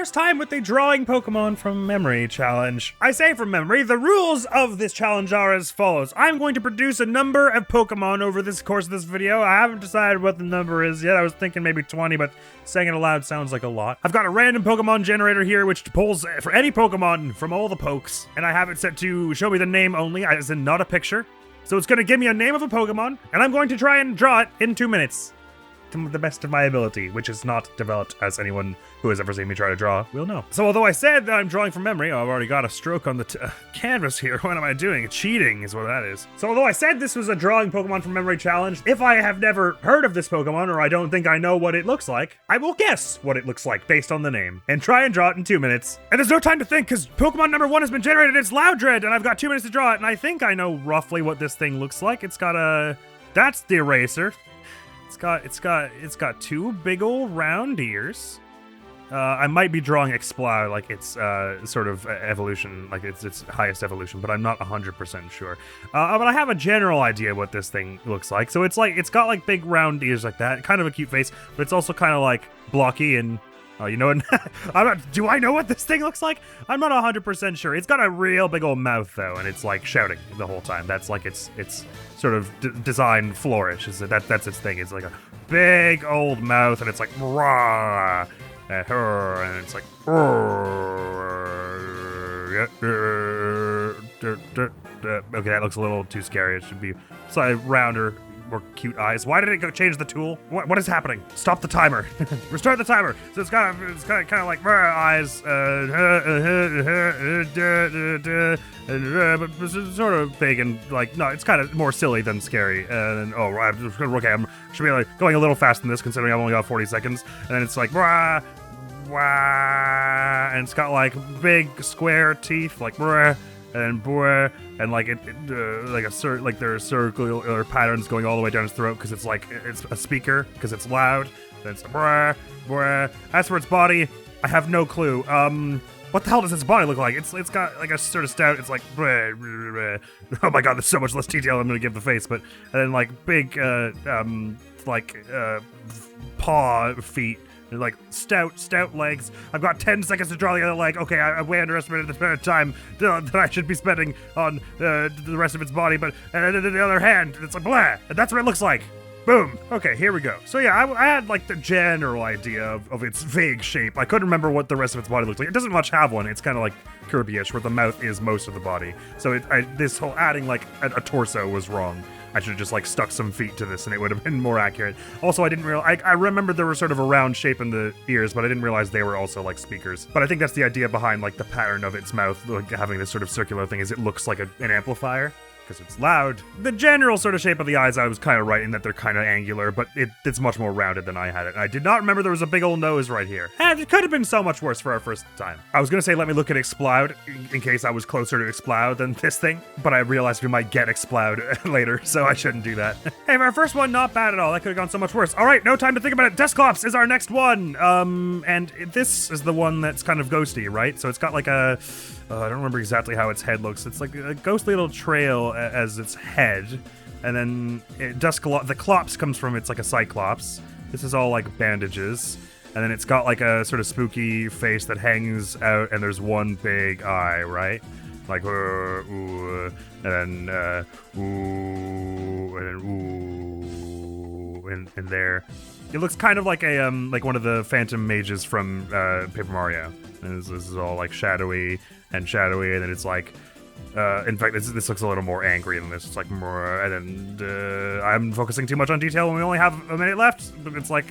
first time with the drawing Pokemon from memory challenge. I say from memory, the rules of this challenge are as follows. I'm going to produce a number of Pokemon over this course of this video. I haven't decided what the number is yet. I was thinking maybe 20, but saying it aloud sounds like a lot. I've got a random Pokemon generator here, which pulls for any Pokemon from all the pokes, and I have it set to show me the name only, as in not a picture. So it's going to give me a name of a Pokemon, and I'm going to try and draw it in 2 minutes. To the best of my ability, which is not developed, as anyone who has ever seen me try to draw will know. So although I said that I'm drawing from memory, I've already got a stroke on the canvas here. What am I doing? Cheating is what that is. So although I said this was a drawing Pokemon from memory challenge, if I have never heard of this Pokemon, or I don't think I know what it looks like, I will guess what it looks like based on the name, and try and draw it in 2 minutes. And there's no time to think, because Pokemon number 1 has been generated, it's Loudred, and I've got 2 minutes to draw it, and I think I know roughly what this thing looks like. It's got a... That's the eraser. It's got 2 big old round ears. I might be drawing Exploud like it's sort of evolution, like it's highest evolution, but I'm not 100% sure. But I have a general idea what this thing looks like. So it's got like big round ears like that, kind of a cute face, but it's also kind of like blocky and you know what? Do I know what this thing looks like? I'm not 100% sure. It's got a real big old mouth though, and it's like shouting the whole time. That's like its sort of design flourish. That's its thing. It's like a big old mouth, and it's like rah at her, and it's like okay, that looks a little too scary. It should be slightly rounder, more cute eyes. Why did it go change the tool? What is happening? Stop the timer. Restart the timer. So it's kind of like eyes, but it's sort of big and like no, it's kind of more silly than scary. And okay, I should be like going a little fast in this, considering I've only got 40 seconds. And then it's like wah, and it's got like big square teeth, like and like like there are circular patterns going all the way down his throat because it's a speaker because it's loud. Then it's As for its body, I have no clue. What the hell does its body look like? It's got like a sort of stout. It's like oh my god, there's so much less detail I'm gonna give the face, but and then like big paw feet. Like stout legs. I've got 10 seconds to draw the other leg. Okay, I way underestimated the amount of time that I should be spending on the rest of its body, but the other hand, it's like blah, and that's what it looks like. Boom. Okay, here we go. So yeah, I had like the general idea of its vague shape. I couldn't remember what the rest of its body looks like. It doesn't much have one. It's kind of like Kirby-ish, where the mouth is most of the body. So this whole adding like a torso was wrong. I should have just like stuck some feet to this and it would have been more accurate. Also, I didn't realize, I remember there was sort of a round shape in the ears, but I didn't realize they were also like speakers. But I think that's the idea behind like the pattern of its mouth, like having this sort of circular thing, is it looks like an amplifier. Because it's loud. The general sort of shape of the eyes, I was kind of right in that they're kind of angular, but it's much more rounded than I had it. And I did not remember there was a big old nose right here. And it could have been so much worse for our first time. I was going to say let me look at Exploud in case I was closer to Exploud than this thing, but I realized we might get Exploud later, so I shouldn't do that. Hey, for our first one, not bad at all. That could have gone so much worse. All right, no time to think about it. Dusclops is our next one. And this is the one that's kind of ghosty, right? So it's got like a... I don't remember exactly how its head looks. It's like a ghostly little trail as its head, and then the Clops comes from, it's like a Cyclops. This is all like bandages, and then it's got like a sort of spooky face that hangs out, and there's one big eye, right? Like ooh, and then ooh, and then ooh, and there. It looks kind of like a like one of the Phantom Mages from Paper Mario. And this is all like shadowy, and then it's like, in fact, this looks a little more angry than this. It's like more, and then I'm focusing too much on detail when we only have a minute left. It's like,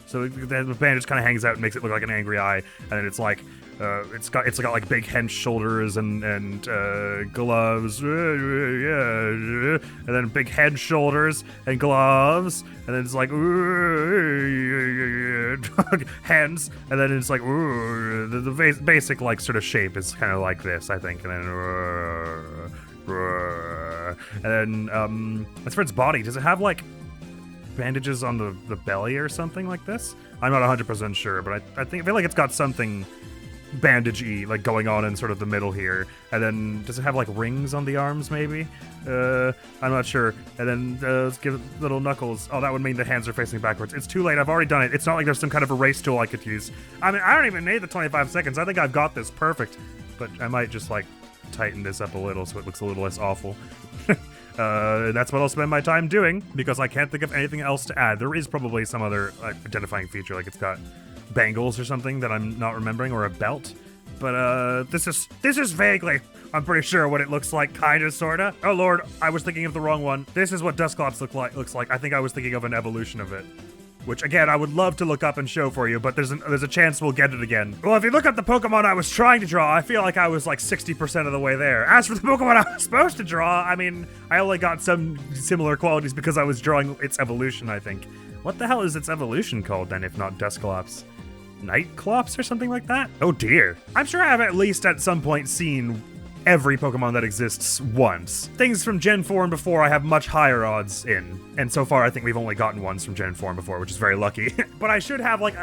so the bandage kind of hangs out and makes it look like an angry eye, and then it's like, it's got like big hench shoulders and gloves, and then big head, shoulders, and gloves, and then it's like hands, and then it's like the basic like sort of shape is kind of like this, I think, and then as for its body, does it have like bandages on the belly or something like this? I'm not 100% sure, but I feel like it's got something bandage-y, like going on in sort of the middle here. And then does it have like rings on the arms maybe? I'm not sure. And then let's give it little knuckles. Oh, that would mean the hands are facing backwards. It's too late. I've already done it. It's not like there's some kind of erase tool I could use. I mean, I don't even need the 25 seconds. I think I've got this perfect. But I might just like tighten this up a little so it looks a little less awful. That's what I'll spend my time doing because I can't think of anything else to add. There is probably some other identifying feature, like it's got bangles or something that I'm not remembering, or a belt. But this is vaguely, I'm pretty sure what it looks like, kinda, sorta. Oh lord, I was thinking of the wrong one. This is what Dusclops looks like. I think I was thinking of an evolution of it. Which, again, I would love to look up and show for you, but there's a chance we'll get it again. Well, if you look up the Pokemon I was trying to draw, I feel like I was like 60% of the way there. As for the Pokemon I was supposed to draw, I mean, I only got some similar qualities because I was drawing its evolution, I think. What the hell is its evolution called, then, if not Dusclops? Nightclops or something like that? Oh, dear. I'm sure I have at least at some point seen every Pokemon that exists once. Things from Gen 4 and before I have much higher odds in. And so far I think we've only gotten ones from Gen 4 and before, which is very lucky. But I should have like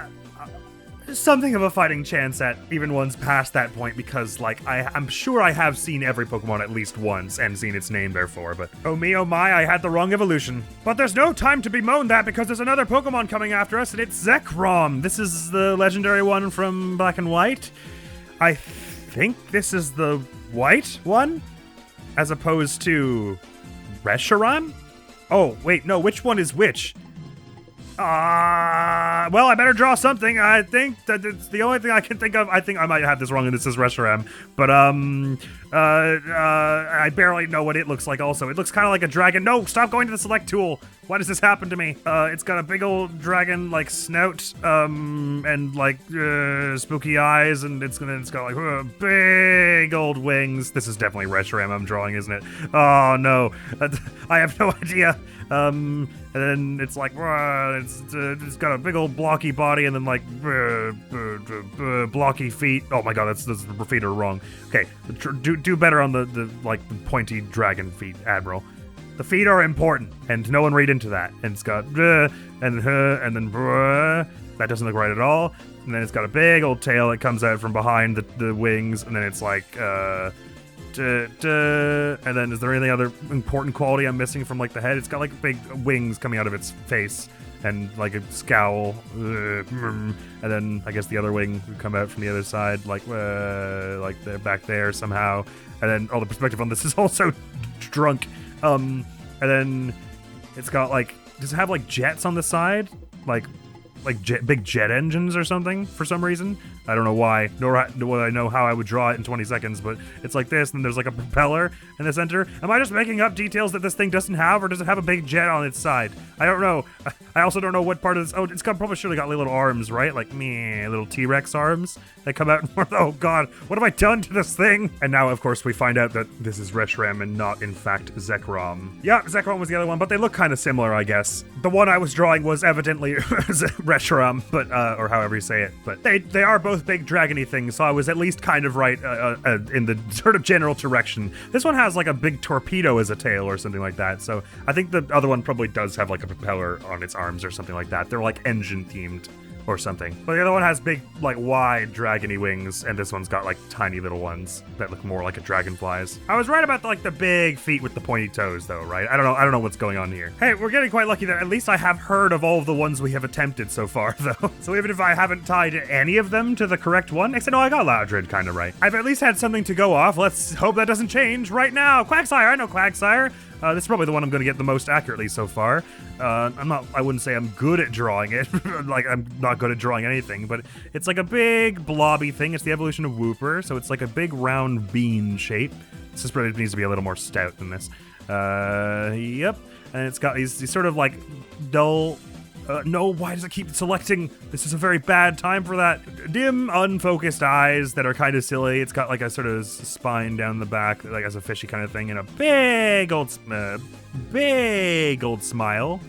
something of a fighting chance at even ones past that point because like I'm sure I have seen every Pokemon at least once and seen its name therefore, but oh me oh my, I had the wrong evolution. But there's no time to bemoan that because there's another Pokemon coming after us and it's Zekrom. This is the legendary one from Black and White. I think this is the white one, as opposed to Reshiram? Oh, wait, no, which one is which? Well, I better draw something. I think that it's the only thing I can think of. I think I might have this wrong and this is Reshiram. But, I barely know what it looks like also. It looks kind of like a dragon. No, stop going to the select tool. Why does this happen to me? It's got a big old dragon, like, snout, and, like, spooky eyes, and it's got, like, big old wings. This is definitely Reshiram I'm drawing, isn't it? Oh, no. I have no idea. And then it's like, it's got a big old blocky body and then like blocky feet. Oh my god, the feet are wrong. Okay, do better on the pointy dragon feet, Admiral. The feet are important, and no one read into that. And it's got and then that doesn't look right at all. And then it's got a big old tail that comes out from behind the wings, and then it's like and then is there any other important quality I'm missing from like the head? It's got like big wings coming out of its face and like a scowl, and then I guess the other wing would come out from the other side, like they're back there somehow. And then the perspective on this is also drunk. And then it's got like, does it have like jets on the side, like big jet engines or something for some reason? I don't know why, nor would I know how I would draw it in 20 seconds, but it's like this, and there's like a propeller in the center. Am I just making up details that this thing doesn't have, or does it have a big jet on its side? I don't know. I also don't know what part of this. Oh, it's probably surely got little arms, right? Like little T-Rex arms that come out. Oh god, what have I done to this thing? And now, of course, we find out that this is Reshiram and not, in fact, Zekrom. Yeah, Zekrom was the other one, but they look kind of similar, I guess. The one I was drawing was evidently Reshiram, but or however you say it. But they are both big dragony things, so I was at least kind of right in the sort of general direction. This one has like a big torpedo as a tail or something like that, so I think the other one probably does have like a propeller on its arms or something like that. They're like engine themed or something. But the other one has big, like, wide dragony wings, and this one's got like tiny little ones that look more like a dragonfly's. I was right about the big feet with the pointy toes, though, right? I don't know what's going on here. Hey, we're getting quite lucky that at least I have heard of all of the ones we have attempted so far, though. So even if I haven't tied any of them to the correct one, except no, I got Loudred kind of right. I've at least had something to go off. Let's hope that doesn't change right now. Quagsire, I know Quagsire. This is probably the one I'm going to get the most accurately so far. I wouldn't say I'm good at drawing it. Like, I'm not good at drawing anything, but it's like a big blobby thing. It's the evolution of Wooper, so it's like a big round bean shape. This just probably needs to be a little more stout than this. Yep. And it's got these sort of like dull... no, why does it keep selecting? This is a very bad time for that. Dim, unfocused eyes that are kind of silly. It's got like a sort of spine down the back, like as a fishy kind of thing, and a big old smile.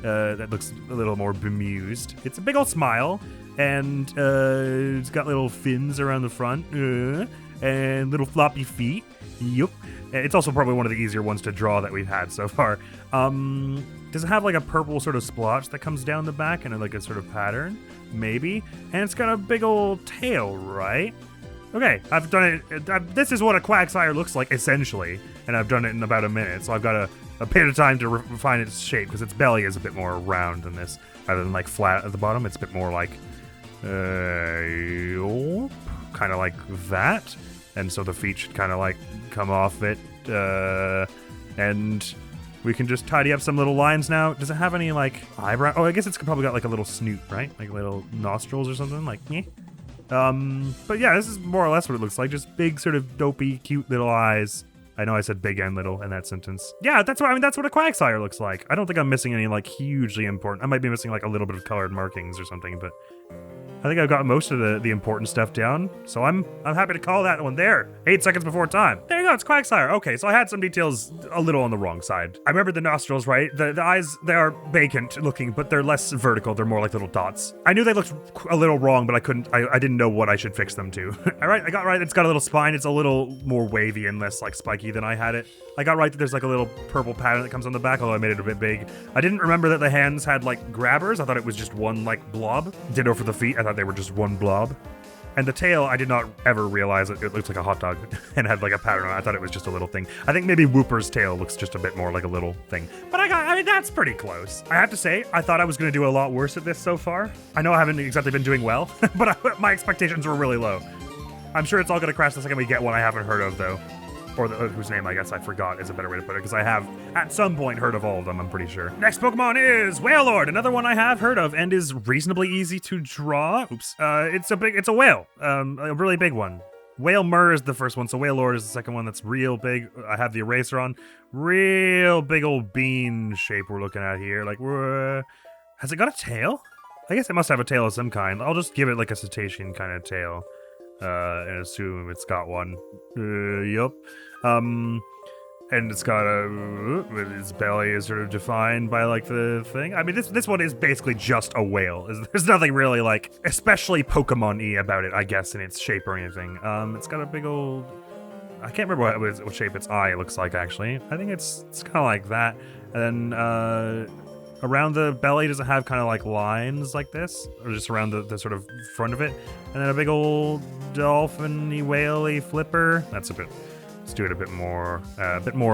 That looks a little more bemused. It's a big old smile, and it's got little fins around the front, and little floppy feet. Yup. It's also probably one of the easier ones to draw that we've had so far. Does it have like a purple sort of splotch that comes down the back and like a sort of pattern? Maybe. And it's got a big old tail, right? Okay, I've done it. This is what a Quagsire looks like, essentially. And I've done it in about a minute, so I've got a bit of time to refine its shape, because its belly is a bit more round than this, rather than like flat at the bottom. It's a bit more like, kind of like that. And so the feet should kind of like come off it, and we can just tidy up some little lines now. Does it have any like eyebrow? Oh, I guess it's probably got like a little snoot, right? Like little nostrils or something, like, yeah. But yeah, this is more or less what it looks like. Just big, sort of dopey, cute little eyes. I know I said big and little in that sentence. Yeah, that's what a Quagsire looks like. I don't think I'm missing any like hugely important. I might be missing like a little bit of colored markings or something, but I think I've got most of the important stuff down, so I'm happy to call that one there. 8 seconds before time. There you go, it's Quagsire. Okay, so I had some details a little on the wrong side. I remember the nostrils, right? The eyes, they are vacant looking, but they're less vertical. They're more like little dots. I knew they looked a little wrong, but I didn't know what I should fix them to. All right, I got right. It's got a little spine. It's a little more wavy and less like spiky than I had it. I got right that there's like a little purple pattern that comes on the back, although I made it a bit big. I didn't remember that the hands had like grabbers. I thought it was just one like blob. Ditto for the feet. I thought they were just one blob. And the tail, I did not ever realize it looked like a hot dog and had like a pattern on it. I thought it was just a little thing. I think maybe Whooper's tail looks just a bit more like a little thing. But I mean, that's pretty close. I have to say, I thought I was going to do a lot worse at this so far. I know I haven't exactly been doing well, but my expectations were really low. I'm sure it's all going to crash the second we get one I haven't heard of, though. Or whose name I guess I forgot is a better way to put it, because I have at some point heard of all of them, I'm pretty sure. Next Pokemon is Wailord, another one I have heard of and is reasonably easy to draw. Oops. It's a whale, a really big one. Wailmer is the first one, so Wailord is the second one that's real big. I have the eraser on. Real big old bean shape we're looking at here. Like, has it got a tail? I guess it must have a tail of some kind. I'll just give it like a cetacean kind of tail. And assume it's got one. Yup. And it's got its belly is sort of defined by like the thing. I mean, this one is basically just a whale. There's nothing really like, especially Pokemon-y about it, I guess, in its shape or anything. It's got a big old, I can't remember what shape its eye looks like, actually. I think it's kind of like that. And then, around the belly, does it have kind of like lines like this? Or just around the sort of front of it? And then a big old dolphin-y, whale-y flipper. That's a bit, let's do it a bit more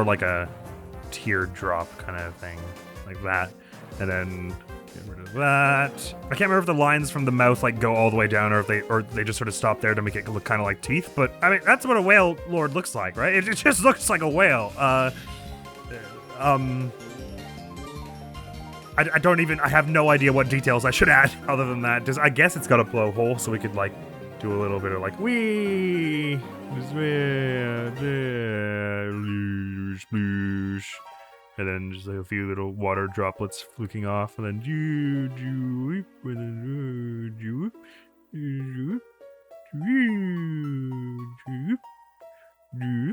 like a teardrop kind of thing. Like that. And then get rid of that. I can't remember if the lines from the mouth like go all the way down or if they just sort of stop there to make it look kind of like teeth. But I mean, that's what a Wailord looks like, right? It just looks like a whale. I have no idea what details I should add other than that. I guess it's got a blowhole, so we could like do a little bit of like wee, sploosh, and then just like a few little water droplets fluking off, and then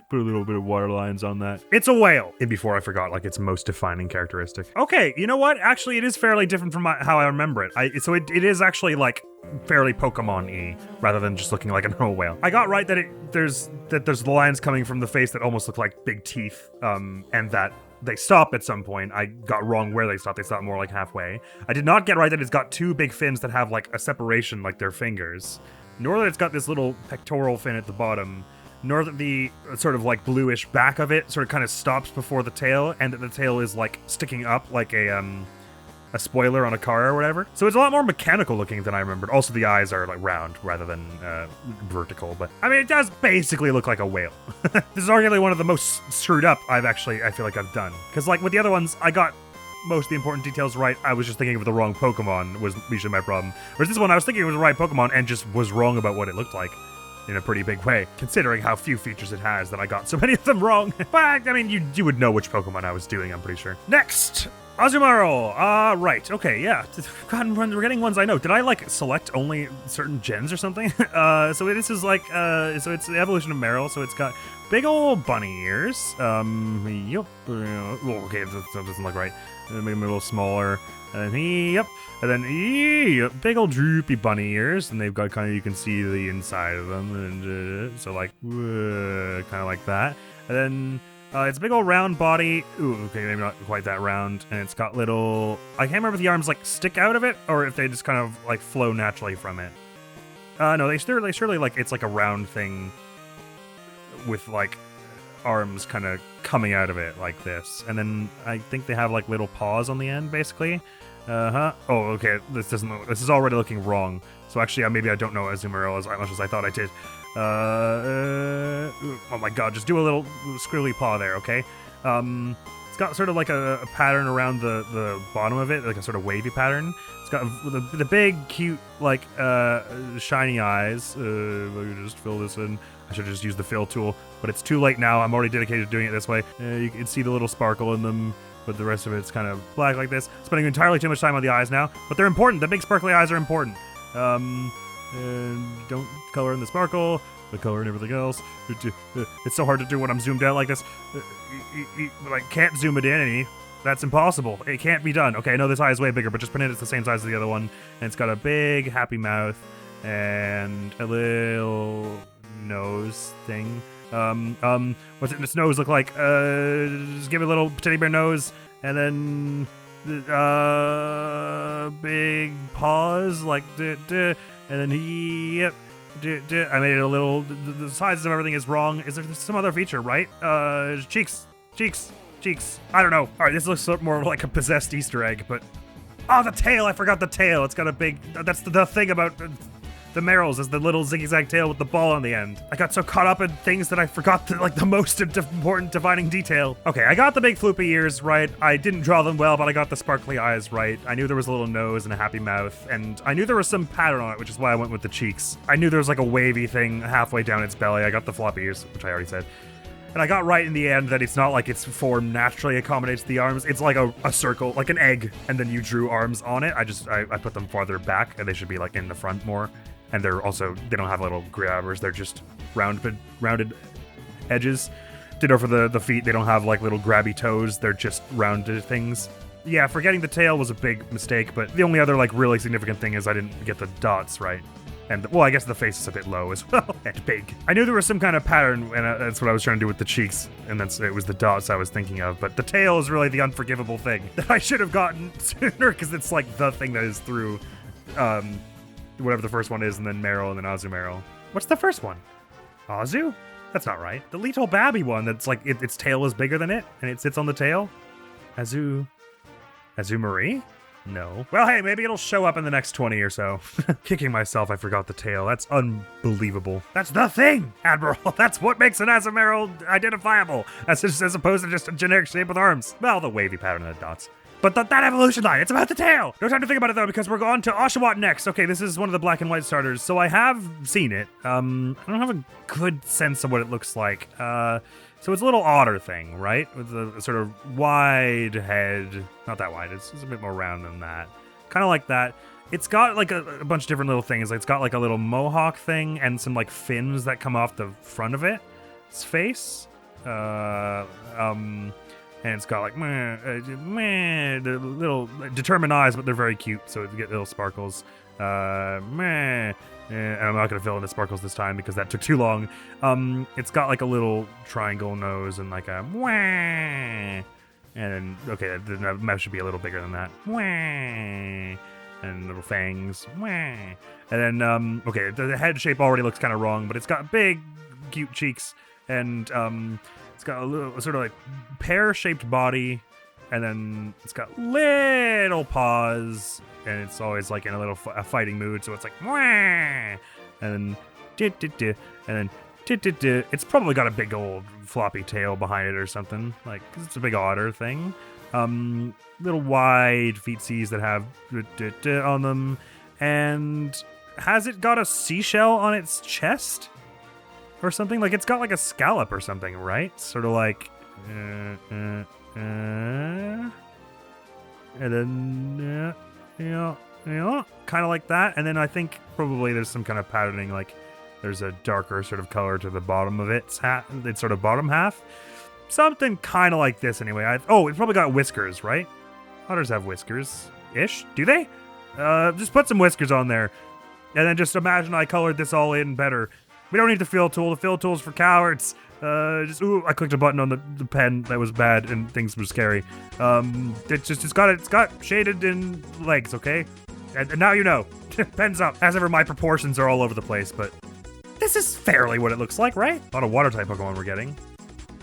put a little bit of water lines on that. It's a whale. And before I forgot, like its most defining characteristic. Okay, you know what? Actually, it is fairly different from how I remember it. So it is actually like fairly Pokemon-y rather than just looking like a normal whale. I got right that there's the lines coming from the face that almost look like big teeth, and that they stop at some point. I got wrong where they stop. They stop more like halfway. I did not get right that it's got two big fins that have like a separation like their fingers, nor that it's got this little pectoral fin at the bottom, nor that the sort of like bluish back of it sort of kind of stops before the tail, and that the tail is like sticking up like a spoiler on a car or whatever. So it's a lot more mechanical looking than I remembered. Also, the eyes are like round rather than vertical, but I mean, it does basically look like a whale. This is arguably one of the most screwed up I feel like I've done. Because like with the other ones, I got most of the important details right. I was just thinking of the wrong Pokemon was usually my problem. Whereas this one, I was thinking it was the right Pokemon and just was wrong about what it looked like. In a pretty big way, considering how few features it has that I got so many of them wrong. But, I mean, you would know which Pokemon I was doing, I'm pretty sure. Next, Azumarill. Right, okay, yeah. God, we're getting ones I know. Did I, like, select only certain gens or something? So this is, like, so it's the evolution of Marill, so it's got big old bunny ears. Yup. Okay, that doesn't look right. Make them a little smaller. And then, yep. And then, big old droopy bunny ears. And they've got kind of, you can see the inside of them. And so, like, kind of like that. And then, It's a big old round body. Ooh, okay, maybe not quite that round. And it's got little... I can't remember if the arms, like, stick out of it or if they just kind of, like, flow naturally from it. No, they surely, like, it's like a round thing with, like, arms kind of coming out of it like this. And then I think they have, like, little paws on the end, basically. Oh, okay, this is already looking wrong. So actually, maybe I don't know Admiral as much as I thought I did. Oh my god, just do a little squiggly paw there, okay? It's got sort of like a pattern around the bottom of it, like a sort of wavy pattern. It's got the big, cute, like, shiny eyes. Let me just fill this in. I should just use the fill tool, but it's too late now. I'm already dedicated to doing it this way. You can see the little sparkle in them, but the rest of it's kind of black like this. Spending entirely too much time on the eyes now, but they're important. The big sparkly eyes are important. And don't color in the sparkle, the color and everything else. It's so hard to do when I'm zoomed out like this. I can't zoom it in any. That's impossible. It can't be done. Okay, I know this eye is way bigger, but just pretend it's the same size as the other one. And it's got a big, happy mouth and a little nose thing. What's its nose look like? Just give it a little teddy bear nose, and then big paws, like and then yep. I made it a little. The sizes of everything is wrong. Is there some other feature, right? Cheeks. I don't know. All right, this looks more like a possessed Easter egg, but the tail. I forgot the tail. It's got a big. That's the thing about the Merrills is the little zigzag tail with the ball on the end. I got so caught up in things that I forgot the most important defining detail. Okay, I got the big floopy ears right. I didn't draw them well, but I got the sparkly eyes right. I knew there was a little nose and a happy mouth, and I knew there was some pattern on it, which is why I went with the cheeks. I knew there was like a wavy thing halfway down its belly. I got the floppy ears, which I already said. And I got right in the end that it's not like its form naturally accommodates the arms. It's like a circle, like an egg, and then you drew arms on it. I put them farther back, and they should be like in the front more. And they don't have little grabbers. They're just rounded edges. Ditto for the feet. They don't have like little grabby toes. They're just rounded things. Yeah, forgetting the tail was a big mistake, but the only other like really significant thing is I didn't get the dots right. And well, I guess the face is a bit low as well, and big. I knew there was some kind of pattern, and that's what I was trying to do with the cheeks, and it was the dots I was thinking of. But the tail is really the unforgivable thing that I should have gotten sooner, because it's like the thing that is through, whatever the first one is, and then Meryl, and then Azumarill. What's the first one? Azu? That's not right. The little babby one that's like, its tail is bigger than it, and it sits on the tail? Azumarill? No. Well, hey, maybe it'll show up in the next 20 or so. Kicking myself, I forgot the tail. That's unbelievable. That's the thing, Admiral. That's what makes an Azumarill identifiable, as opposed to just a generic shape with arms. Well, the wavy pattern of the dots. But that evolution line, it's about the tail! No time to think about it, though, because we're going to Oshawott next. Okay, this is one of the black and white starters, so I have seen it. I don't have a good sense of what it looks like. So it's a little otter thing, right? With a sort of wide head. Not that wide, it's a bit more round than that. Kind of like that. It's got like a bunch of different little things. Like, it's got like a little mohawk thing and some like fins that come off the front of its face. And it's got like the little determined eyes, but they're very cute, so you get little sparkles. And I'm not going to fill in the sparkles this time because that took too long. It's got like a little triangle nose and like a and then, okay, the mouth should be a little bigger than that. And little fangs. And then, okay, the head shape already looks kind of wrong, but it's got big, cute cheeks, and it's got a little sort of like pear-shaped body, and then it's got little paws, and it's always like in a fighting mood, so it's like and then and then it's probably got a big old floppy tail behind it or something, like, 'cause it's a big otter thing. Little wide feetsies that have on them, and has it got a seashell on its chest or something? Like, it's got like a scallop or something, right? Sort of like and then kind of like that. And then I think probably there's some kind of patterning, like there's a darker sort of color to the bottom of its sort of bottom half. Something kind of like this anyway. It's probably got whiskers, right? Otters have whiskers-ish. Do they? Just put some whiskers on there. And then just imagine I colored this all in better. We don't need the fill tool. The fill tool's for cowards. Ooh, I clicked a button on the pen that was bad and things were scary. It's got shaded in legs, okay? And now you know. Pen's up. As ever, my proportions are all over the place, but this is fairly what it looks like, right? A lot of water type Pokemon we're getting.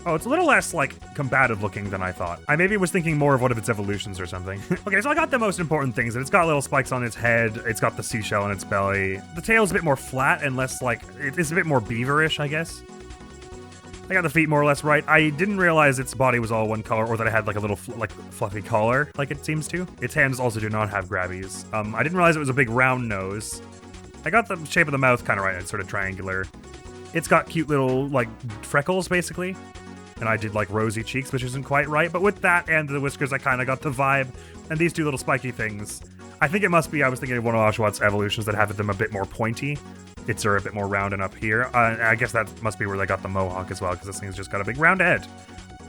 Oh, it's a little less, like, combative looking than I thought. I maybe was thinking more of one of its evolutions or something. Okay, so I got the most important things. It's got little spikes on its head. It's got the seashell in its belly. The tail's a bit more flat and less, like, it's a bit more beaverish, I guess. I got the feet more or less right. I didn't realize its body was all one color or that it had, like, a little, fluffy collar, like it seems to. Its hands also do not have grabbies. I didn't realize it was a big round nose. I got the shape of the mouth kind of right. It's sort of triangular. It's got cute little, like, freckles, basically. And I did like rosy cheeks, which isn't quite right. But with that and the whiskers, I kind of got the vibe. And these two little spiky things, I think it must be, I was thinking of one of Oshawott evolutions that have them a bit more pointy. It's a bit more round and up here. I guess that must be where they got the mohawk as well, because this thing's just got a big round head.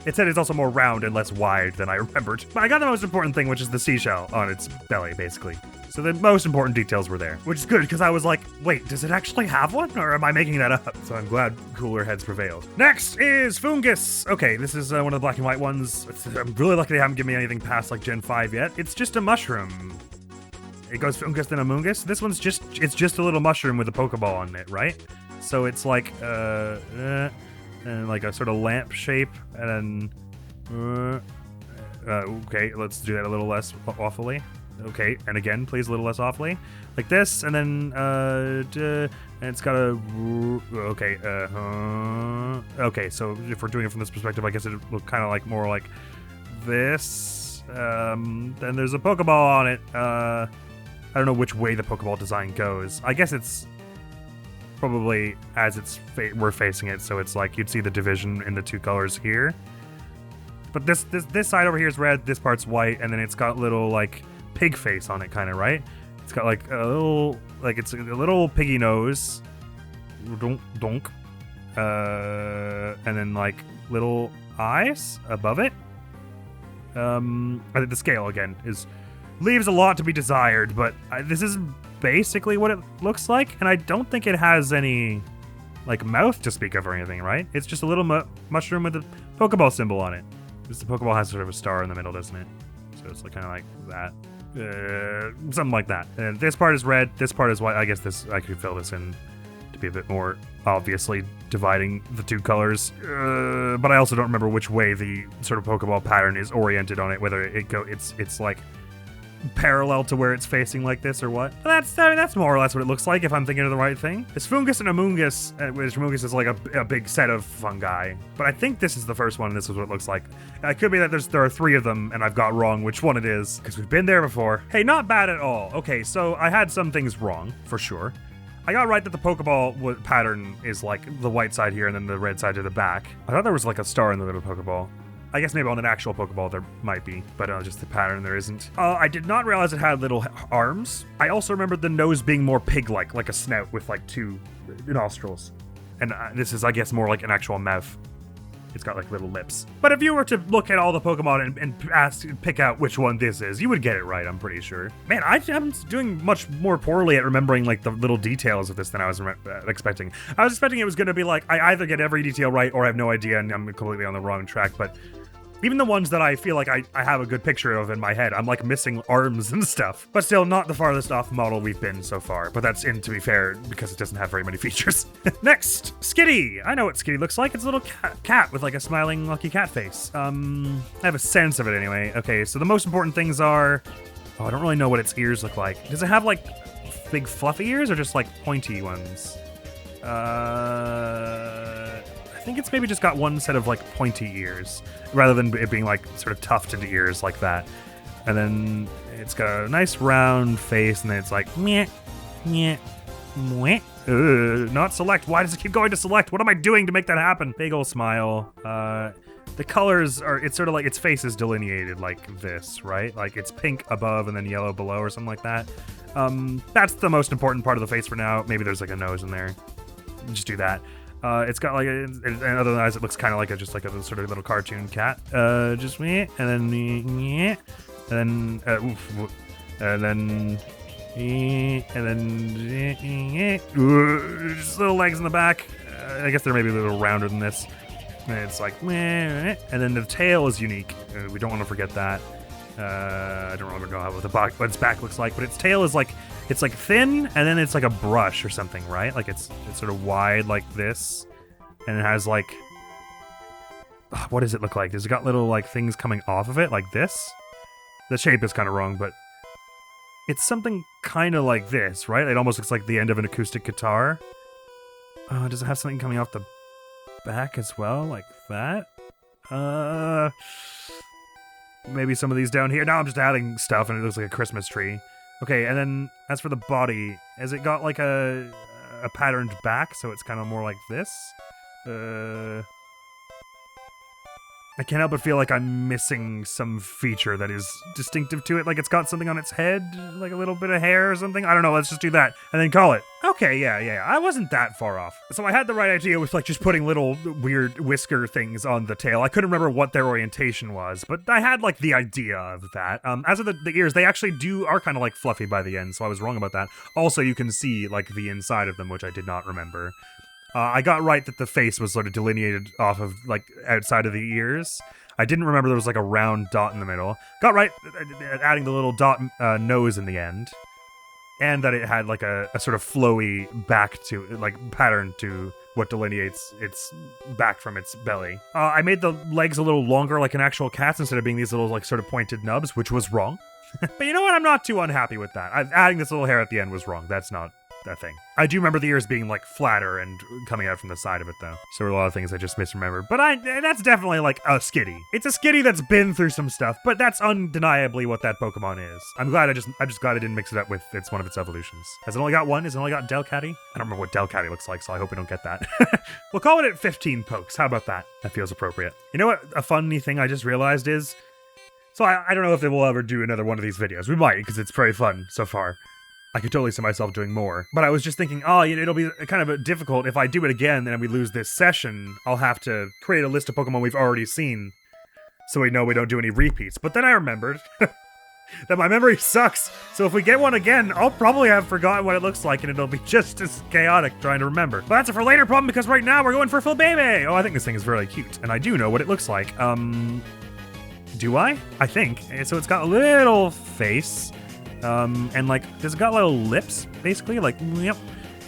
It said it's also more round and less wide than I remembered. But I got the most important thing, which is the seashell on its belly, basically. So the most important details were there, which is good because I was like, wait, does it actually have one? Or am I making that up? So I'm glad cooler heads prevailed. Next is Foongus. Okay, this is one of the black and white ones. I'm really lucky they haven't given me anything past like Gen 5 yet. It's just a mushroom. It goes Foongus then Amoongus. This one's it's just a little mushroom with a Pokeball on it, right? So it's like, and like a sort of lamp shape and then, okay, let's do that a little less awfully. Okay, and again, please, a little less awfully. Like this, and then, and it's got a, okay, okay, so if we're doing it from this perspective, I guess it would look kind of like more like this. Then there's a Pokeball on it. I don't know which way the Pokeball design goes. I guess it's probably as we're facing it, so it's like you'd see the division in the two colors here. But this side over here is red, this part's white, and then it's got little, like, pig face on it, kind of, right? It's got like a little, like it's a little piggy nose, donk, and then like little eyes above it. I think the scale again leaves a lot to be desired, but this is basically what it looks like, and I don't think it has any like mouth to speak of or anything, right? It's just a little mushroom with a Pokeball symbol on it. The Pokeball has sort of a star in the middle, doesn't it? So it's like kind of like that. Something like that. And this part is red, this part is white. I guess I could fill this in to be a bit more obviously dividing the two colors. But I also don't remember which way the sort of Pokeball pattern is oriented on it, whether it's like parallel to where it's facing like this or what. But that's more or less what it looks like if I'm thinking of the right thing. It's Foongus and Amoongus, which Amoongus is like a big set of fungi. But I think this is the first one and this is what it looks like. It could be that there are three of them and I've got wrong which one it is, because we've been there before. Hey, not bad at all. Okay, so I had some things wrong, for sure. I got right that the Pokeball pattern is like the white side here and then the red side to the back. I thought there was like a star in the middle of the Pokeball. I guess maybe on an actual Pokeball there might be, but just the pattern there isn't. I did not realize it had little arms. I also remembered the nose being more pig-like, like a snout with like two nostrils. And this is, I guess, more like an actual mouth. It's got like little lips. But if you were to look at all the Pokemon and pick out which one this is, you would get it right, I'm pretty sure. Man, I'm doing much more poorly at remembering like the little details of this than I was expecting. I was expecting it was going to be like, I either get every detail right or I have no idea and I'm completely on the wrong track, but even the ones that I feel like I have a good picture of in my head, I'm like missing arms and stuff. But still, not the farthest off model we've been so far. But that's to be fair, because it doesn't have very many features. Next, Skitty. I know what Skitty looks like. It's a little cat with like a smiling lucky cat face. I have a sense of it anyway. Okay, so the most important things are... Oh, I don't really know what its ears look like. Does it have like big fluffy ears or just like pointy ones? I think it's maybe just got one set of like pointy ears rather than it being like sort of tufted ears like that. And then it's got a nice round face and then it's like meh, meh, meh. Not select. Why does it keep going to select? What am I doing to make that happen? Big ol' smile. The colors are, it's sort of like its face is delineated like this, right? Like it's pink above and then yellow below or something like that. That's the most important part of the face for now. Maybe there's like a nose in there. Just do that. It's got like and otherwise it looks kind of like just like a sort of little cartoon cat. Just me, and then me, and then And then just little legs in the back. I guess they're maybe a little rounder than this. And it's like, and then the tail is unique. We don't want to forget that. I don't really know what its back looks like, but its tail is like, it's like thin, and then it's like a brush or something, right? Like it's sort of wide like this, and it has like, what does it look like? Does it got little like things coming off of it like this? The shape is kind of wrong, but it's something kind of like this, right? It almost looks like the end of an acoustic guitar. Does it have something coming off the back as well, like that? Maybe some of these down here. Now I'm just adding stuff, and it looks like a Christmas tree. Okay, and then as for the body, has it got like a patterned back, so it's kind of more like this? I can't help but feel like I'm missing some feature that is distinctive to it. Like it's got something on its head, like a little bit of hair or something. I don't know, let's just do that and then call it. Okay, yeah, I wasn't that far off. So I had the right idea with like just putting little weird whisker things on the tail. I couldn't remember what their orientation was, but I had like the idea of that. As of the ears, they actually are kind of like fluffy by the end, so I was wrong about that. Also, you can see like the inside of them, which I did not remember. I got right that the face was sort of delineated off of, like, outside of the ears. I didn't remember there was, like, a round dot in the middle. Got right at adding the little dot nose in the end. And that it had, like, a sort of flowy back to, like, pattern to what delineates its back from its belly. I made the legs a little longer, like an actual cat's, instead of being these little, like, sort of pointed nubs, which was wrong. But you know what? I'm not too unhappy with that. Adding this little hair at the end was wrong. That's not that thing. I do remember the ears being like flatter and coming out from the side of it though. So there were a lot of things I just misremembered. But that's definitely like a skitty. It's a skitty that's been through some stuff, but that's undeniably what that Pokemon is. I'm just glad I didn't mix it up with one of its evolutions. Has it only got one? Has it only got Delcatty? I don't remember what Delcatty looks like, so I hope we don't get that. We'll call it at 15 pokes. How about that? That feels appropriate. You know what a funny thing I just realized is? So I don't know if they will ever do another one of these videos. We might, because it's very fun so far. I could totally see myself doing more. But I was just thinking, it'll be kind of difficult. If I do it again and we lose this session, I'll have to create a list of Pokemon we've already seen so we know we don't do any repeats. But then I remembered that my memory sucks. So if we get one again, I'll probably have forgotten what it looks like and it'll be just as chaotic trying to remember. But that's a for later problem because right now we're going for Baby. Oh, I think this thing is really cute. And I do know what it looks like. Do I? I think. So it's got a little face. And like, it's got little lips, basically, like, yep.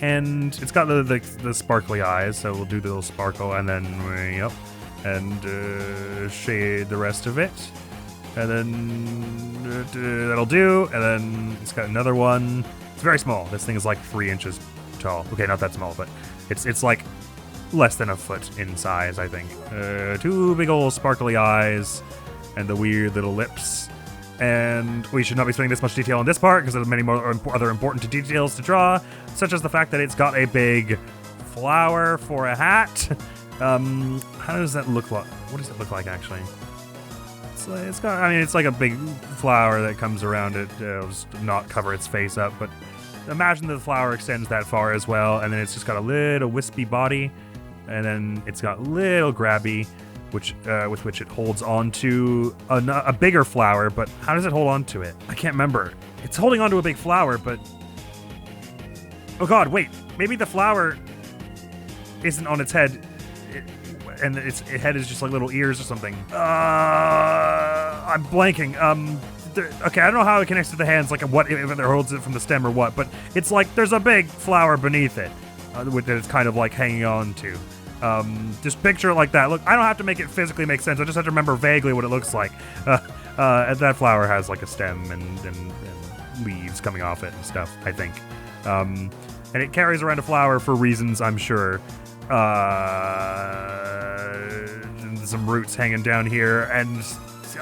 And it's got the sparkly eyes, so we'll do the little sparkle, and then, yep. And shade the rest of it. And then, that'll do. And then it's got another one. It's very small. This thing is like 3 inches tall. Okay, not that small, but it's like less than a foot in size, I think. 2 big old sparkly eyes, and the weird little lips. And we should not be spending this much detail on this part because there's many more other important details to draw, such as the fact that it's got a big flower for a hat. How does that look like? What does it look like actually? It's like a big flower that comes around it. It'll just not cover its face up, but imagine that the flower extends that far as well, and then it's just got a little wispy body, and then it's got little grabby, with which it holds on to a bigger flower, but how does it hold on to it? I can't remember. It's holding on to a big flower, but... Oh god, wait. Maybe the flower isn't on its head, and its head is just like little ears or something. I'm blanking. Okay, I don't know how it connects to the hands, like what if it holds it from the stem or what, but it's like there's a big flower beneath it that it's kind of like hanging on to. Just picture it like that. Look, I don't have to make it physically make sense. I just have to remember vaguely what it looks like. And that flower has like a stem and leaves coming off it and stuff, I think. And it carries around a flower for reasons, I'm sure. Some roots hanging down here, and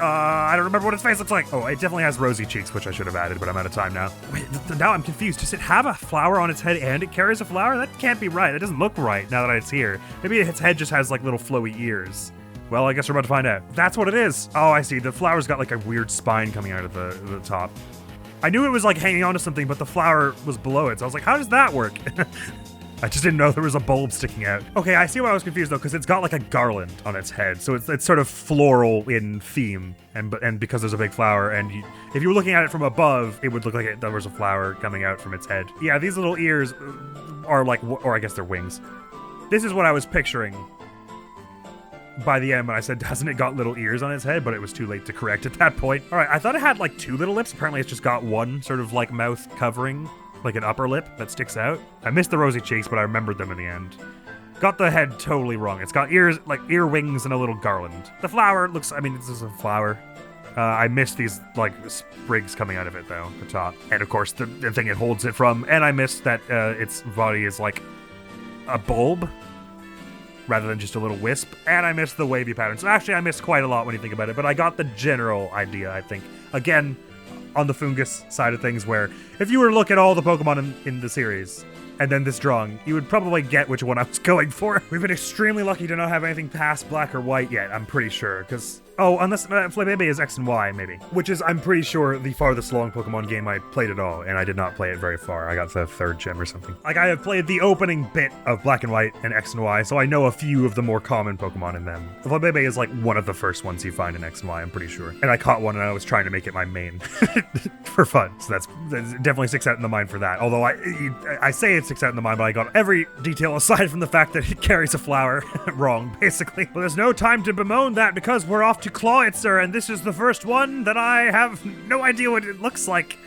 I don't remember what its face looks like. Oh, it definitely has rosy cheeks, which I should have added, but I'm out of time now. Wait, now I'm confused. Does it have a flower on its head and it carries a flower? That can't be right. That doesn't look right now that it's here. Maybe its head just has like little flowy ears. Well, I guess we're about to find out. That's what it is. Oh, I see. The flower's got like a weird spine coming out of the top. I knew it was like hanging onto something, but the flower was below it, so I was like, how does that work? I just didn't know there was a bulb sticking out. Okay, I see why I was confused though, because it's got like a garland on its head, so it's sort of floral in theme, and because there's a big flower, and if you were looking at it from above, it would look like there was a flower coming out from its head. Yeah, these little ears are like, or I guess they're wings. This is what I was picturing by the end when I said, hasn't it got little ears on its head? But it was too late to correct at that point. All right, I thought it had like 2 little lips. Apparently it's just got one sort of like mouth covering, like an upper lip that sticks out. I missed the rosy cheeks, but I remembered them in the end. Got the head totally wrong. It's got ears, like ear wings and a little garland. The flower looks, I mean, this is a flower. I missed these like sprigs coming out of it though, the top. And of course the thing it holds it from. And I missed that its body is like a bulb rather than just a little wisp. And I missed the wavy pattern. So actually I missed quite a lot when you think about it, but I got the general idea, I think. Again, on the fungus side of things, where if you were to look at all the Pokemon in the series and then this drawing, you would probably get which one I was going for. We've been extremely lucky to not have anything past black or white yet, I'm pretty sure, because... Oh, unless Flabébé is X and Y, maybe. Which is, I'm pretty sure, the farthest along Pokemon game I played at all, and I did not play it very far. I got the 3rd gem or something. Like, I have played the opening bit of Black and White and X and Y, so I know a few of the more common Pokemon in them. Flabébé is like one of the first ones you find in X and Y, I'm pretty sure. And I caught one and I was trying to make it my main for fun. So that's definitely sticks out in the mind for that. Although I say it sticks out in the mind, but I got every detail aside from the fact that it carries a flower wrong, basically. Well, there's no time to bemoan that because we're off to Clawitzer, and this is the first one that I have no idea what it looks like.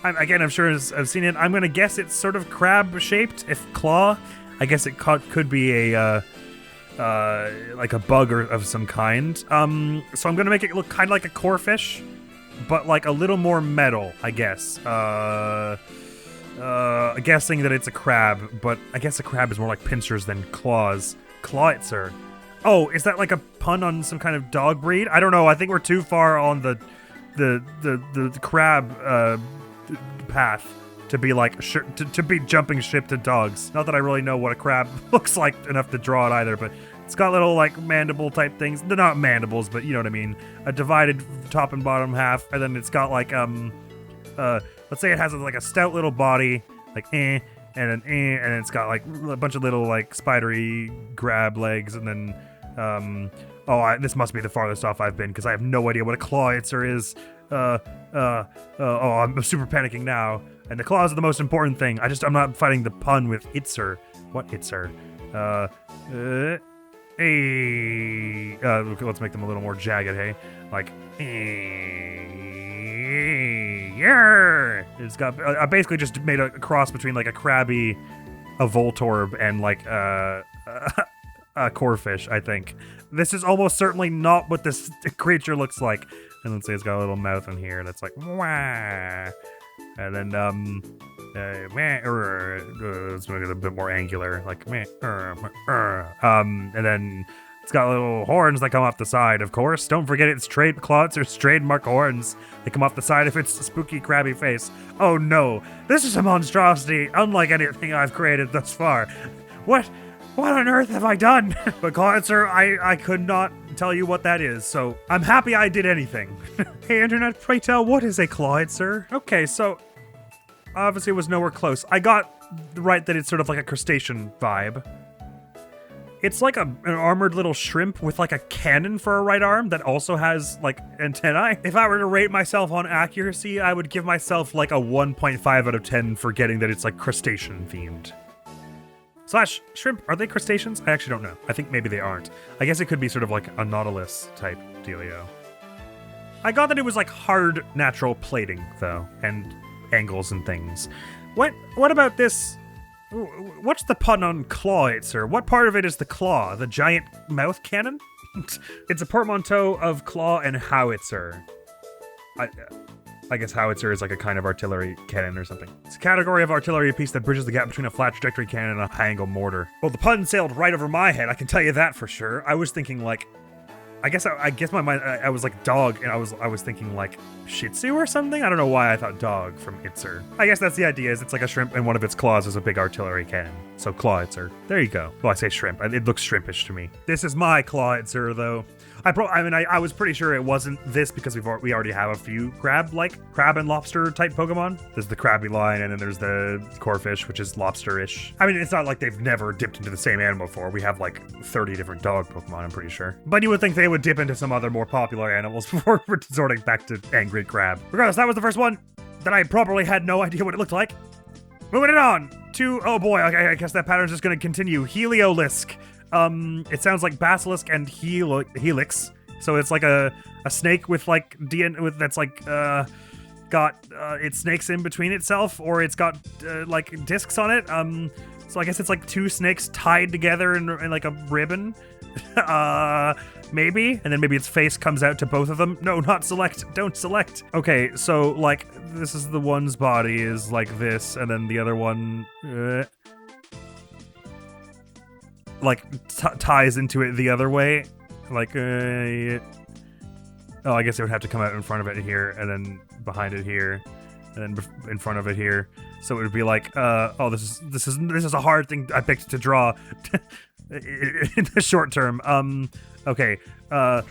Again, I'm sure I've seen it. I'm gonna guess it's sort of crab-shaped, if claw. I guess it could be a like a bug or of some kind. So I'm gonna make it look kind of like a corefish, but like a little more metal, I guess. Guessing that it's a crab, but I guess a crab is more like pincers than claws. Clawitzer. Oh, is that like a pun on some kind of dog breed? I don't know. I think we're too far on the crab path to be like to be jumping ship to dogs. Not that I really know what a crab looks like enough to draw it either, but it's got little like mandible type things. They're not mandibles, but you know what I mean. A divided top and bottom half, and then it's got like let's say it has like a stout little body, like and it's got like a bunch of little like spidery grab legs, and then this must be the farthest off I've been because I have no idea what a Clawitzer is. I'm super panicking now. And the claws are the most important thing. I'm not fighting the pun with Itzer. What Itzer? Let's make them a little more jagged, hey? Like, yeah. It's got, I basically just made a cross between like a crabby, a Voltorb, and like a corefish, I think. This is almost certainly not what this creature looks like. And let's say it's got a little mouth in here that's like, wah. And then, let's make it a bit more angular, like, and then it's got little horns that come off the side, of course. Don't forget its trademark horns. They come off the side of its spooky, crabby face. Oh no, this is a monstrosity, unlike anything I've created thus far. What on earth have I done? But Clawitzer, I could not tell you what that is, so I'm happy I did anything. Hey internet, pray tell, what is a Clawitzer? Okay, so obviously it was nowhere close. I got right that it's sort of like a crustacean vibe. It's like an armored little shrimp with like a cannon for a right arm that also has like antennae. If I were to rate myself on accuracy, I would give myself like a 1.5 out of 10 for getting that it's like crustacean themed. Slash shrimp, are they crustaceans? I actually don't know. I think maybe they aren't. I guess it could be sort of like a Nautilus type dealio. I got that it was like hard natural plating though, and angles and things. What about this? What's the pun on Clawitzer? What part of it is the claw? The giant mouth cannon? It's a portmanteau of claw and howitzer. I guess howitzer is like a kind of artillery cannon or something. It's a category of artillery piece that bridges the gap between a flat trajectory cannon and a high angle mortar. Well, the pun sailed right over my head, I can tell you that for sure. I was thinking like, I guess my mind, I was like dog, and I was thinking like Shih Tzu or something? I don't know why I thought dog from Itzer. I guess that's the idea, is it's like a shrimp and one of its claws is a big artillery cannon. So Clawitzer. There you go. Well, I say shrimp. It looks shrimpish to me. This is my Clawitzer though. I was pretty sure it wasn't this because we already have a few crab and lobster type Pokemon. There's the crabby line, and then there's the corefish, which is lobster-ish. I mean, it's not like they've never dipped into the same animal before. We have like 30 different dog Pokemon, I'm pretty sure. But you would think they would dip into some other more popular animals before resorting back to angry crab. Regardless, that was the first one that I probably had no idea what it looked like. Moving it on to, oh boy, okay, I guess that pattern's just gonna continue. Heliolisk. It sounds like basilisk and helix. So it's like a snake with like that's like got its snakes in between itself, or it's got like discs on it. So I guess it's like two snakes tied together in like a ribbon. Maybe, and then maybe its face comes out to both of them. No, not select. Don't select. Okay, so like this is the one's body is like this, and then the other one like ties into it the other way. Like oh, I guess it would have to come out in front of it here, and then behind it here, and then in front of it here. So it would be like oh, this is a hard thing I picked to draw in the short term. Okay, but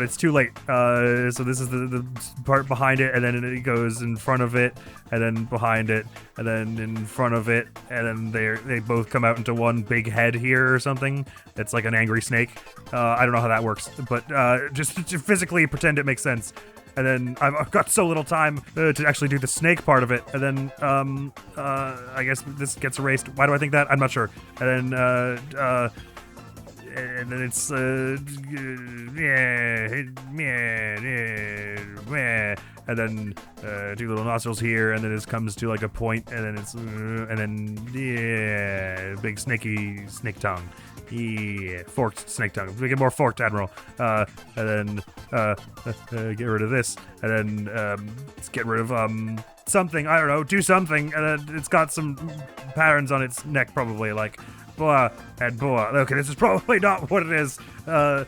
it's too late. So this is the part behind it, and then it goes in front of it, and then behind it, and then in front of it, and then they both come out into one big head here or something. It's like an angry snake. I don't know how that works, but just physically pretend it makes sense. And then I've got so little time to actually do the snake part of it. And then I guess this gets erased. Why do I think that? I'm not sure. And then it's and then two little nostrils here, and then it comes to like a point, and then it's and then big snaky snake tongue. Yeah, forked snake tongue. Make it more forked, Admiral. And then get rid of this, and then let's get rid of something. I don't know. Do something, and then it's got some patterns on its neck, probably like boa and boa. Okay, this is probably not what it is. I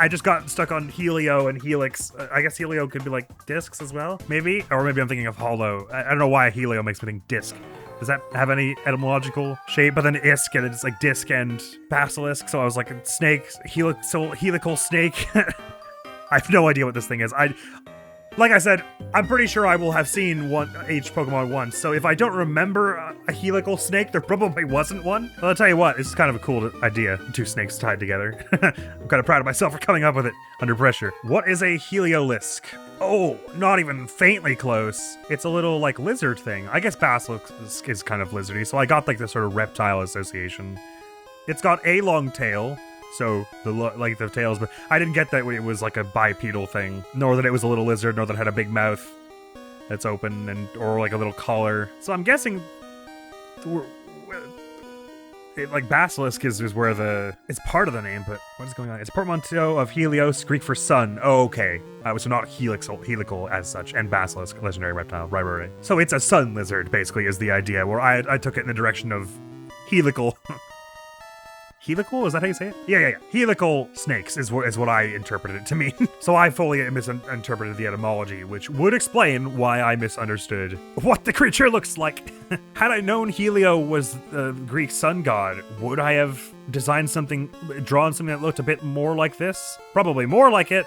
just got stuck on Helio and Helix. I guess Helio could be like discs as well, maybe, or maybe I'm thinking of hollow. I don't know why Helio makes me think disc. Does that have any etymological shape? But then isk, and it's like disc and basilisk. So I was like, snake, helical snake. I have no idea what this thing is. Like I said, I'm pretty sure I will have seen one H Pokemon once. So if I don't remember a helical snake, there probably wasn't one. Well, I'll tell you what, this is kind of a cool idea. Two snakes tied together. I'm kind of proud of myself for coming up with it under pressure. What is a Heliolisk? Oh, not even faintly close. It's a little like lizard thing. I guess basilisk is kind of lizardy, so I got like this sort of reptile association. It's got a long tail, so the length of tails, but I didn't get that it was like a bipedal thing, nor that it was a little lizard, nor that it had a big mouth that's open, and or like a little collar. So I'm guessing like basilisk is where it's part of the name, but what is going on? It's a portmanteau of Helios, Greek for sun. Oh, okay. So not helical as such, and basilisk, legendary reptile. Right. So it's a sun lizard, basically, is the idea, where I took it in the direction of helical. Helical? Is that how you say it? Yeah. Helical snakes is what I interpreted it to mean. So I fully misinterpreted the etymology, which would explain why I misunderstood what the creature looks like. Had I known Helio was the Greek sun god, would I have drawn something that looked a bit more like this? Probably more like it.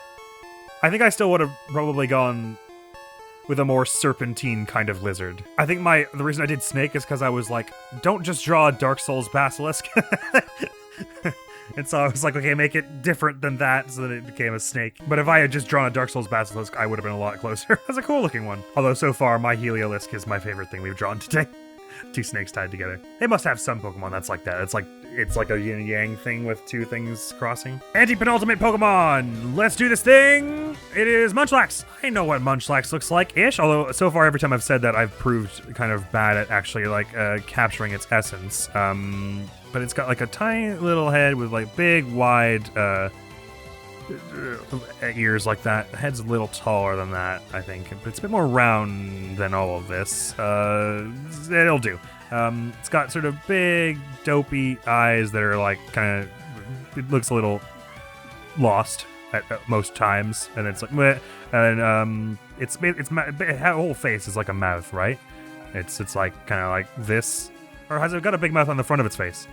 I think I still would have probably gone with a more serpentine kind of lizard. I think the reason I did snake is because I was like, don't just draw a Dark Souls basilisk. And so I was like, okay, make it different than that, so that it became a snake. But if I had just drawn a Dark Souls basilisk, I would have been a lot closer. That's a cool looking one. Although so far, my Heliolisk is my favorite thing we've drawn today. Two snakes tied together. They must have some Pokemon that's like that. It's like a yin yang thing with two things crossing. Anti-penultimate Pokemon! Let's do this thing! It is Munchlax! I know what Munchlax looks like-ish, although so far every time I've said that, I've proved kind of bad at actually like capturing its essence. But it's got like a tiny little head with like big, wide ears like that. The head's a little taller than that, I think. But it's a bit more round than all of this. It'll do. It's got sort of big, dopey eyes that are like kind of... It looks a little lost at most times. And it's like... Meh. And its whole face is like a mouth, right? It's like kind of like this. Or has it got a big mouth on the front of its face?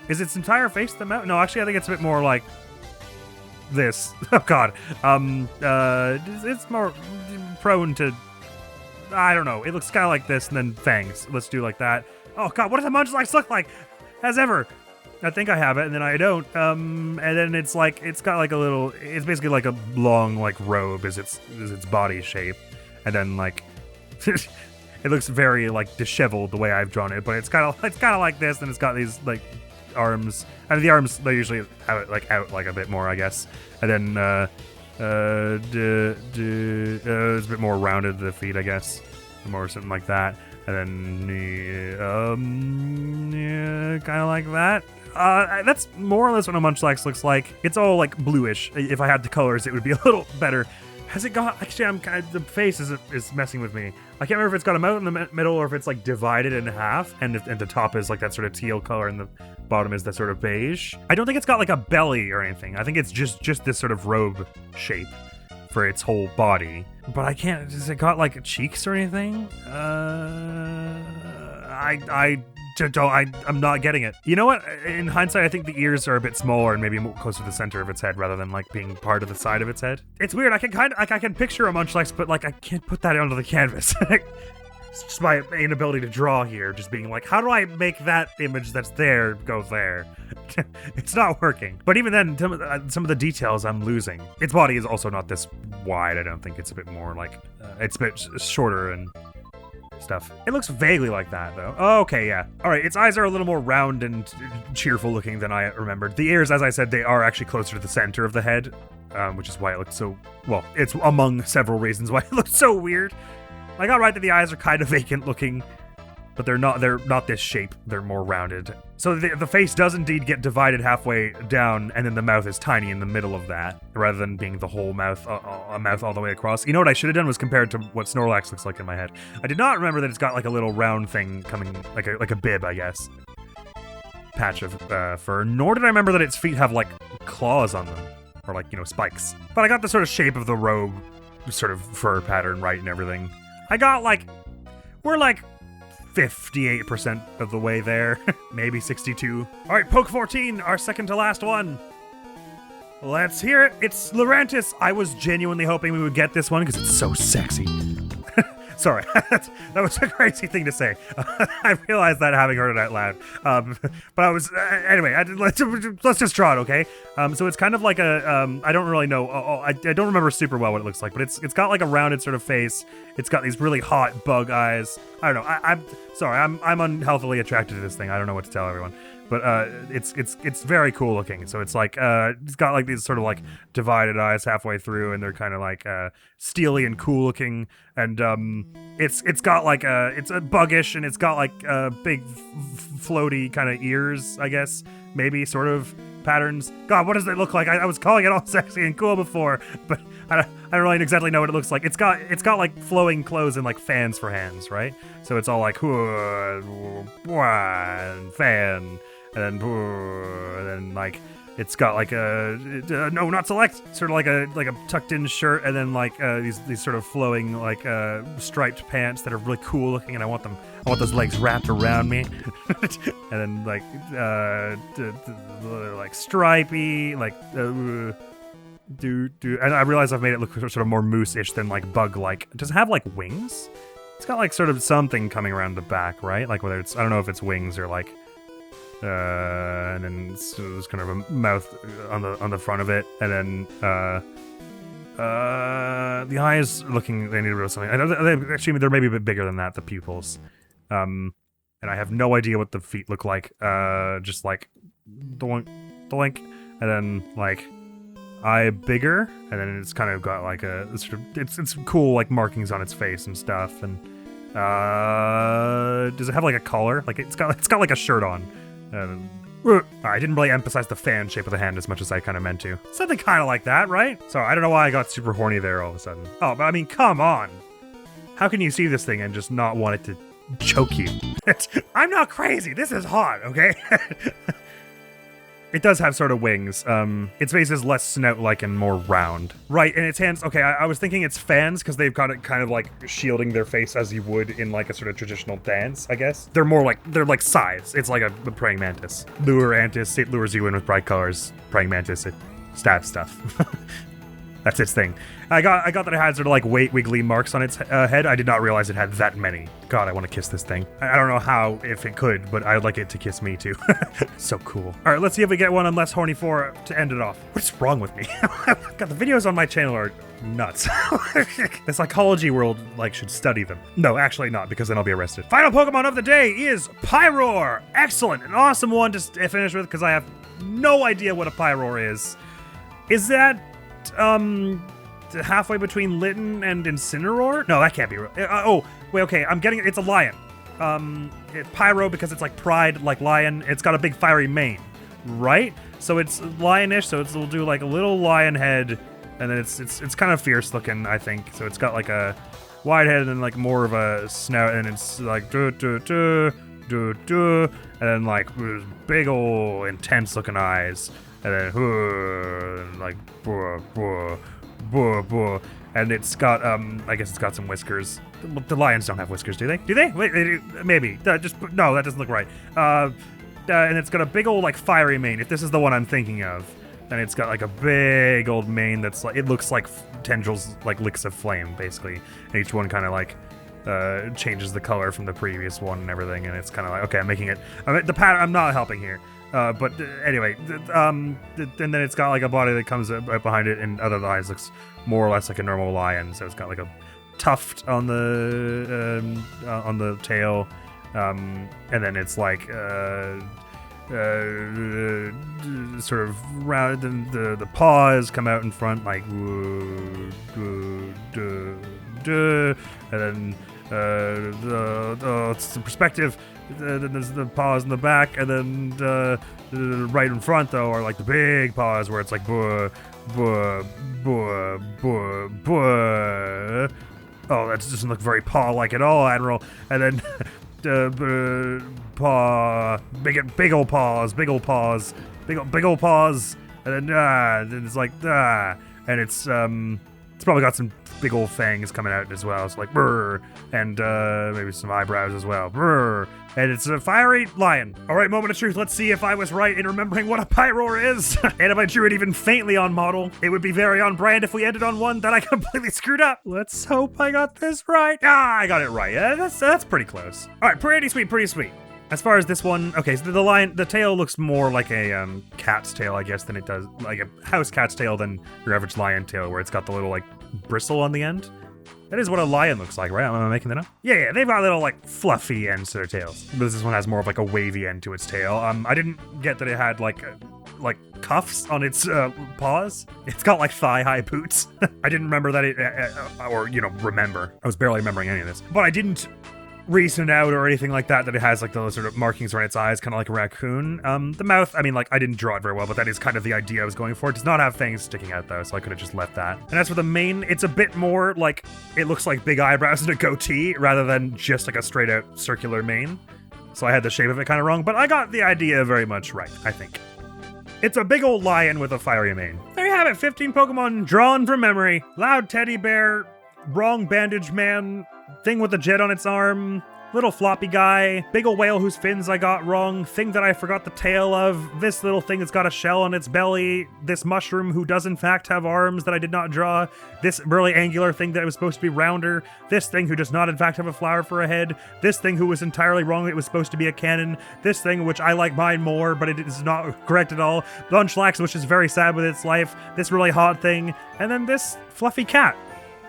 Is its entire face the mouth? No, actually, I think it's a bit more like this. Oh god. It's more prone to, I don't know. It looks kind of like this and then fangs. Let's do like that. Oh god, what does a Munchlax look like? As ever. I think I have it, and then I don't. And then it's like, it's got like a little, it's basically like a long like robe is its body shape. And then like, it looks very like disheveled the way I've drawn it, but it's kind of like this, and it's got these like arms. I mean, the arms, they're usually out like a bit more, I guess. And then it's a bit more rounded, the feet, I guess, or something like that. And then yeah, kind of like that. That's more or less what a Munchlax looks like. It's all like bluish. If I had the colors, it would be a little better. Has it got, actually, the face is messing with me. I can't remember if it's got a mouth in the middle or if it's like divided in half, and the top is like that sort of teal color and the bottom is that sort of beige. I don't think it's got like a belly or anything. I think it's just this sort of robe shape for its whole body. But I can't, has it got like cheeks or anything? I'm not getting it. You know what? In hindsight, I think the ears are a bit smaller and maybe more closer to the center of its head rather than like being part of the side of its head. It's weird. I can picture a Munchlax, but like I can't put that onto the canvas. It's just my inability to draw here, just being like, how do I make that image that's there go there? It's not working. But even then, some of the details I'm losing. Its body is also not this wide. I don't think it's a bit more like, it's a bit shorter and stuff. It looks vaguely like that, though. Oh, okay, yeah. All right, its eyes are a little more round and cheerful looking than I remembered. The ears, as I said, they are actually closer to the center of the head, which is why it looks so, well, it's among several reasons why it looks so weird. I got right that the eyes are kind of vacant looking, but they're not this shape. They're more rounded. So the face does indeed get divided halfway down, and then the mouth is tiny in the middle of that, rather than being the whole mouth, a mouth all the way across. You know what I should have done was compared to what Snorlax looks like in my head. I did not remember that it's got like a little round thing coming, like a bib, I guess, patch of fur. Nor did I remember that its feet have like claws on them, or like, you know, spikes. But I got the sort of shape of the robe, sort of fur pattern right and everything. I got like, we're like 58% of the way there. Maybe 62. All right, Poke 14, our second to last one. Let's hear it. It's Lurantis. I was genuinely hoping we would get this one because it's so sexy. Sorry, that was a crazy thing to say. I realized that having heard it out loud. But I was, anyway, let's just draw it, okay? So it's kind of like a, I don't really know, I don't remember super well what it looks like, but it's got like a rounded sort of face. It's got these really hot bug eyes. I don't know, I'm sorry, I'm unhealthily attracted to this thing. I don't know what to tell everyone. But it's very cool looking. So it's like it's got like these sort of like divided eyes halfway through, and they're kind of like steely and cool looking. And it's got like it's a buggish, and it's got like big floaty kind of ears, I guess, maybe sort of patterns. God, what does it look like? I was calling it all sexy and cool before, but I don't really exactly know what it looks like. It's got like flowing clothes and like fans for hands, right? So it's all like fan. And then like it's got like a no, not select, sort of like a tucked in shirt, and then like these sort of flowing like striped pants that are really cool looking, and I want those legs wrapped around me. And then like like stripy, like and I realize I've made it look sort of more moose-ish than like bug-like. Does it have like wings? It's got like sort of something coming around the back, right? Like whether it's, I don't know if it's wings or like and then there's kind of a mouth on the front of it, and then the eyes looking, they need a bit of something. Actually, they're maybe a bit bigger than that, the pupils. And I have no idea what the feet look like. Just like doink, doink, and then like eye bigger, and then it's kind of got like a sort of it's cool like markings on its face and stuff. And does it have like a collar? Like it's got like a shirt on. I didn't really emphasize the fan shape of the hand as much as I kind of meant to. Something kind of like that, right? So I don't know why I got super horny there all of a sudden. Oh, but I mean, come on. How can you see this thing and just not want it to choke you? I'm not crazy. This is hot, okay? It does have sort of wings. Its face is less snout-like and more round. Right, and its hands, okay, I was thinking it's fans because they've got it kind of like shielding their face as you would in like a sort of traditional dance, I guess. They're more like, they're like scythes. It's like a praying mantis. Lurantis, it lures you in with bright colors. Praying mantis, it stab stuff. That's its thing. I got that it had sort of like wiggly marks on its head. I did not realize it had that many. God, I want to kiss this thing. I don't know how, if it could, but I'd like it to kiss me too. So cool. All right, let's see if we get one on Less Horny 4 to end it off. What's wrong with me? God, the videos on my channel are nuts. The psychology world should study them. No, actually not, because then I'll be arrested. Final Pokemon of the day is Pyroar. Excellent, an awesome one to finish with, because I have no idea what a Pyroar is. Is that halfway between Litten and Incineroar? No, that can't be real. Oh, wait, okay, I'm getting it. It's a lion. It's Pyro because it's like pride, like lion. It's got a big fiery mane, right? So it's lionish, so it'll do like a little lion head, and then it's kind of fierce looking, I think. So it's got like a wide head and then like more of a snout, and it's like and then like big ol' intense looking eyes, and then like and it's got I guess it's got some whiskers. The lions don't have whiskers, do they? Do they? Wait, they do. Maybe. No, that doesn't look right. And it's got a big old like fiery mane. If this is the one I'm thinking of, then it's got like a big old mane that's like, it looks like tendrils, like licks of flame, basically. And each one kind of like changes the color from the previous one and everything. And it's kind of like, okay, I'm making it. The pattern. I'm not helping here. But anyway, and then it's got like a body that comes right behind it, and otherwise looks more or less like a normal lion. So it's got like a tuft on the tail, and then it's like sort of round, and the paws come out in front like and then it's the perspective. Then there's the paws in the back, and then right in front though are like the big paws where it's like buh, buh, buh, buh, buh. Oh, that doesn't look very paw-like at all, Admiral. And then paw, big old paws, big old paws, big old paws, and then it's like and it's probably got some big old fangs coming out as well. It's like brr, and maybe some eyebrows as well. Brr. And it's a fiery lion. All right, moment of truth. Let's see if I was right in remembering what a Pyroar is. And if I drew it even faintly on model, it would be very on brand if we ended on one that I completely screwed up. Let's hope I got this right. I got it right. That's pretty close. All right, pretty sweet, pretty sweet. As far as this one, okay, so the tail looks more like a cat's tail, I guess, than it does, like a house cat's tail than your average lion tail, where it's got the little, like, bristle on the end. That is what a lion looks like, right? Am I making that up? Yeah, they've got little, like, fluffy ends to their tails. But this one has more of, like, a wavy end to its tail. I didn't get that it had, like cuffs on its paws. It's got, like, thigh-high boots. I didn't remember that remember. I was barely remembering any of this. But I didn't reason out or anything like that it has like those sort of markings around its eyes, kind of like a raccoon. The mouth, I mean, like, I didn't draw it very well, but that is kind of the idea I was going for. It does not have fangs sticking out though, so I could have just left that. And as for the mane, it's a bit more like, it looks like big eyebrows and a goatee rather than just like a straight out circular mane. So I had the shape of it kind of wrong, but I got the idea very much right, I think. It's a big old lion with a fiery mane. There you have it, 15 Pokemon drawn from memory. Loud teddy bear, wrong bandage man, thing with a jet on its arm, little floppy guy, big ol' whale whose fins I got wrong, thing that I forgot the tail of, this little thing that's got a shell on its belly, this mushroom who does in fact have arms that I did not draw, this really angular thing that was supposed to be rounder, this thing who does not in fact have a flower for a head, this thing who was entirely wrong, it was supposed to be a cannon, this thing which I like mine more but it is not correct at all, Munchlax which is very sad with its life, this really hot thing, and then this fluffy cat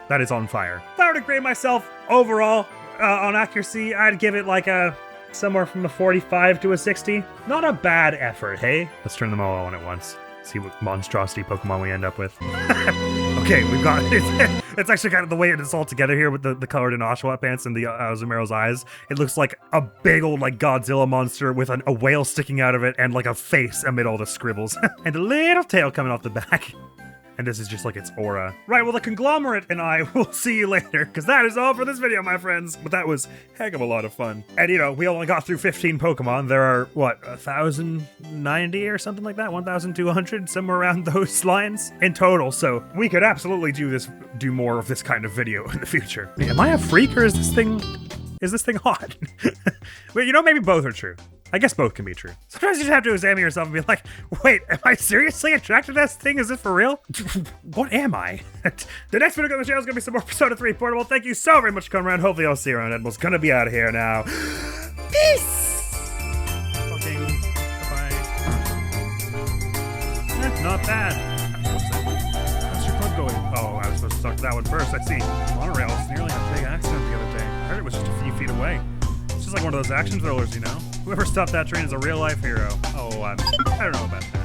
that is on fire. If I were to grade myself overall on accuracy, I'd give it like a somewhere from a 45 to a 60. Not a bad effort, hey? Let's turn them all on at once. See what monstrosity Pokemon we end up with. Okay, we've got it's actually kind of the way it's all together here with the colored in Oshawott pants and the Admiral's eyes. It looks like a big old like Godzilla monster with a whale sticking out of it and like a face amid all the scribbles. And a little tail coming off the back. And this is just like its aura. Right, well, the conglomerate and I will see you later, because that is all for this video, my friends. But that was heck of a lot of fun. And, you know, we only got through 15 Pokemon. There are, what, 1,090 or something like that? 1,200, somewhere around those lines in total. So we could absolutely do more of this kind of video in the future. Am I a freak, or is this thing hot? Well, you know, maybe both are true. I guess both can be true. Sometimes you just have to examine yourself and be like, wait, am I seriously attracted to this thing? Is this for real? What am I? The next video on the channel is going to be some more Persona 3 Portable. Thank you so very much for coming around. Hopefully I'll see you around. Admiral's going to be out of here now. Peace! Fucking bye. Not bad. What's that? How's your club going? Oh, I was supposed to talk to that one first. I see. Monorails nearly had a big accident the other day. I heard it was just a few feet away. It's just like one of those action thrillers, you know? Whoever stopped that train is a real-life hero. Oh, I don't know about that.